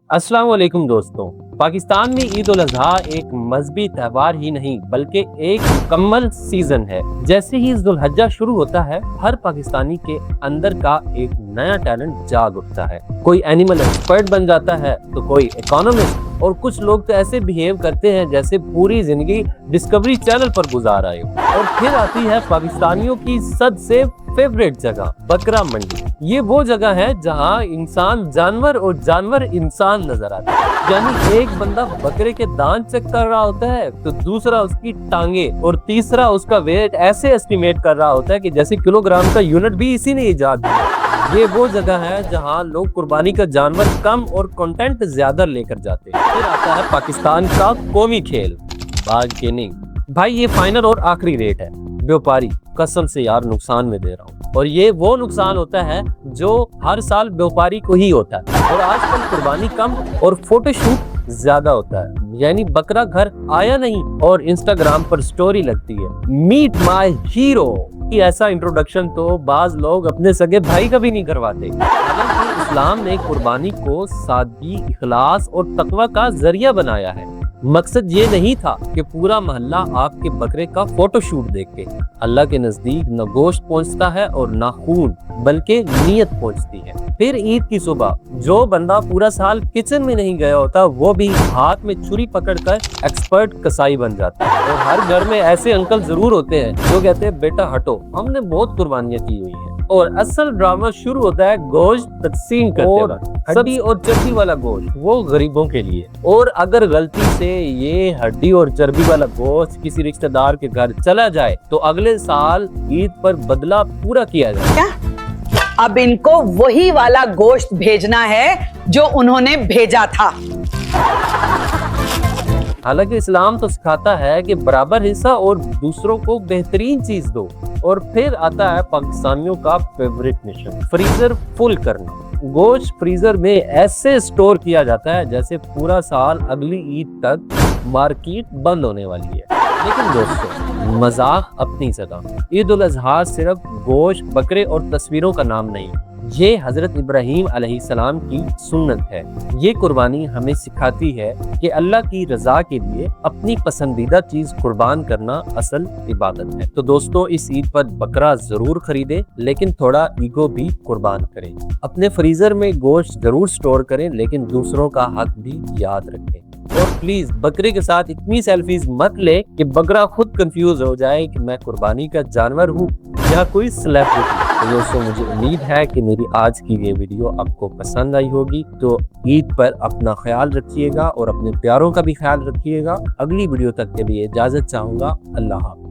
अस्सलाम वालेकुम दोस्तों। पाकिस्तान में ईद उल अज़हा एक मजहबी त्यौहार ही नहीं बल्कि एक मुकम्मल सीजन है। जैसे ही ईद उल हज्जा शुरू होता है, हर पाकिस्तानी के अंदर का एक नया टैलेंट जाग उठता है। कोई एनिमल एक्सपर्ट बन जाता है तो कोई इकोनॉमिस्ट, और कुछ लोग तो ऐसे बिहेव करते हैं जैसे पूरी जिंदगी डिस्कवरी चैनल पर गुजार आए हो। और फिर आती है पाकिस्तानियों की सबसे फेवरेट जगह, बकरा मंडी। ये वो जगह है जहाँ इंसान जानवर और जानवर इंसान नजर आता है। यानी एक बंदा बकरे के दांत चेक कर रहा होता है तो दूसरा उसकी टांगे और तीसरा उसका वेट ऐसे एस्टिमेट कर रहा होता है कि जैसे किलोग्राम का यूनिट भी इसी ने इजाद किया। ये वो जगह है जहाँ लोग कुर्बानी का जानवर कम और कंटेंट ज्यादा लेकर जाते हैं। फिर आता है पाकिस्तान का कौमी खेल, बार्गेनिंग। भाई ये फाइनल और आखिरी रेट है। व्यापारी कसम से यार नुकसान में दे रहा हूँ, और ये वो नुकसान होता है जो हर साल व्यापारी को ही होता है। और आजकल कुर्बानी कम और फोटोशूट ज्यादा होता है, यानी बकरा घर आया नहीं और इंस्टाग्राम पर स्टोरी लगती है, मीट माय हीरो। ऐसा इंट्रोडक्शन तो बाज लोग अपने सगे भाई का भी नहीं करवाते। हालांकि इस्लाम ने कुर्बानी को सादगी, इखलास और तकवा का जरिया बनाया है। मकसद ये नहीं था कि पूरा मोहल्ला आपके बकरे का फोटोशूट देखे। अल्लाह के नजदीक न गोश्त पहुंचता है और न खून, बल्कि नीयत पहुंचती है। फिर ईद की सुबह जो बंदा पूरा साल किचन में नहीं गया होता, वो भी हाथ में छुरी पकड़कर एक्सपर्ट कसाई बन जाता है। और हर घर में ऐसे अंकल जरूर होते हैं जो कहते हैं बेटा हटो, हमने बहुत कुर्बानियां की हुई है। और असल ड्रामा शुरू होता है गोश्त तकसीम करते वक्त। हड्डी और चर्बी वाला गोश्त वो गरीबों के लिए, और अगर गलती से ये हड्डी और चर्बी वाला गोश्त किसी रिश्तेदार के घर चला जाए तो अगले साल ईद पर बदला पूरा किया जाए। क्या अब इनको वही वाला गोश्त भेजना है जो उन्होंने भेजा था? हालांकि इस्लाम तो सिखाता है कि बराबर हिस्सा और दूसरों को बेहतरीन चीज दो। और फिर आता है पाकिस्तानियों का फेवरेट मिशन, फ्रीजर फुल करना। गोश्त फ्रीजर में ऐसे स्टोर किया जाता है जैसे पूरा साल अगली ईद तक मार्केट बंद होने वाली है। लेकिन दोस्तों, मजाक अपनी जगह। ईद उल अज़हा सिर्फ गोश्त, बकरे और तस्वीरों का नाम नहीं, ये हजरत इब्राहीम अलैहिस्सलाम की सुन्नत है। ये कुर्बानी हमें सिखाती है कि अल्लाह की रजा के लिए अपनी पसंदीदा चीज कुर्बान करना असल इबादत है। तो दोस्तों, इस ईद पर बकरा जरूर खरीदें, लेकिन थोड़ा ईगो भी कुर्बान करें। अपने फ्रीजर में गोश्त जरूर स्टोर करें, लेकिन दूसरों का हक भी याद रखें। और प्लीज बकरे के साथ इतनी सेल्फीज मत ले कि बकरा खुद कंफ्यूज हो जाए कि मैं कुर्बानी का जानवर हूँ या कोई सेलिब्रिटी। तो दोस्तों, मुझे उम्मीद है कि मेरी आज की ये वीडियो आपको पसंद आई होगी। तो ईद पर अपना ख्याल रखिएगा और अपने प्यारों का भी ख्याल रखिएगा। अगली वीडियो तक के लिए इजाजत चाहूंगा। अल्लाह हाफ़िज़।